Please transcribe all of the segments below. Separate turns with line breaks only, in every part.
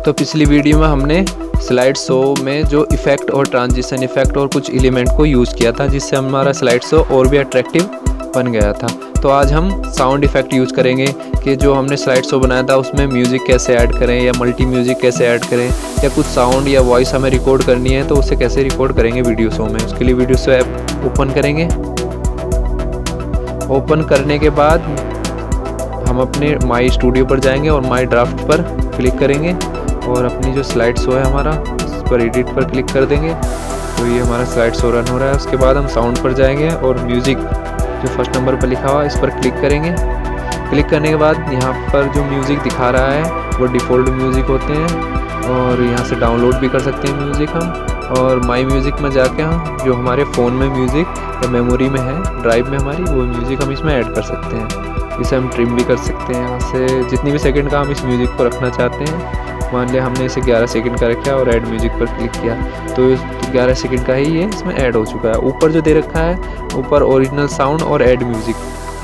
तो पिछली वीडियो में हमने स्लाइड शो में जो इफ़ेक्ट और ट्रांजिशन इफ़ेक्ट और कुछ एलिमेंट को यूज़ किया था, जिससे हमारा स्लाइड शो और भी अट्रैक्टिव बन गया था। तो आज हम साउंड इफ़ेक्ट यूज़ करेंगे कि जो हमने स्लाइड शो बनाया था उसमें म्यूज़िक कैसे ऐड करें या मल्टी म्यूज़िक कैसे ऐड करें, या कुछ साउंड या वॉइस हमें रिकॉर्ड करनी है तो उसे कैसे रिकॉर्ड करेंगे वीडियो शो में। उसके लिए वीडियो शो ऐप ओपन करेंगे। ओपन करने के बाद हम अपने माई स्टूडियो पर जाएंगे और माई ड्राफ्ट पर क्लिक करेंगे और अपनी जो स्लाइड शो है हमारा उस पर एडिट पर क्लिक कर देंगे। तो ये हमारा स्लाइड शो रन हो रहा है। उसके बाद हम साउंड पर जाएंगे और म्यूज़िक जो फर्स्ट नंबर पर लिखा हुआ है इस पर क्लिक करेंगे। क्लिक करने के बाद यहाँ पर जो म्यूज़िक दिखा रहा है वो डिफ़ॉल्ट म्यूज़िक होते हैं और यहाँ से डाउनलोड भी कर सकते हैं म्यूज़िक हम। और माई म्यूज़िक में जाके हम जो हमारे फ़ोन में म्यूज़िक या मेमोरी में है ड्राइव में हमारी, वो म्यूज़िक हम इसमें ऐड कर सकते हैं। इसे हम ट्रिम भी कर सकते हैं यहाँ से, जितनी भी सेकंड का हम इस म्यूज़िक को रखना चाहते हैं। मान लिया हमने इसे 11 सेकंड का रखा और ऐड म्यूज़िक पर क्लिक किया तो 11 सेकंड का ही ये इसमें ऐड हो चुका है। ऊपर जो दे रखा है ऊपर ओरिजिनल साउंड और ऐड म्यूज़िक,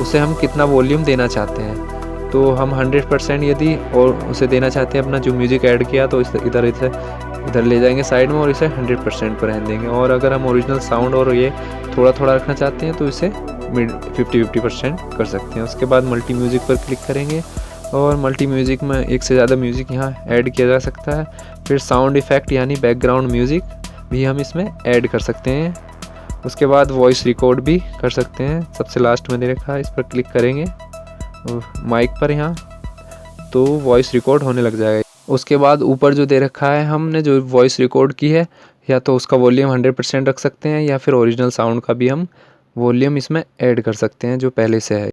उसे हम कितना वॉल्यूम देना चाहते हैं। तो हम 100% यदि और उसे देना चाहते हैं अपना जो म्यूज़िक ऐड किया तो इधर ले जाएंगे साइड में और इसे 100% पर रहने देंगे। और अगर हम ओरिजिनल साउंड और ये थोड़ा थोड़ा रखना चाहते हैं तो इसे 50% कर सकते हैं। उसके बाद मल्टी म्यूज़िक पर क्लिक करेंगे और मल्टी म्यूज़िक में एक से ज़्यादा म्यूज़िक यहाँ ऐड किया जा सकता है। फिर साउंड इफ़ेक्ट यानी बैकग्राउंड म्यूज़िक भी हम इसमें ऐड कर सकते हैं। उसके बाद वॉइस रिकॉर्ड भी कर सकते हैं। सबसे लास्ट में दे रखा है, इस पर क्लिक करेंगे माइक पर यहाँ तो वॉइस रिकॉर्ड होने लग जाएगा। उसके बाद ऊपर जो दे रखा है हमने जो वॉइस रिकॉर्ड की है, या तो उसका वॉल्यूम 100% रख सकते हैं या फिर ओरिजिनल साउंड का भी हम वॉल्यूम इसमें ऐड कर सकते हैं जो पहले से है।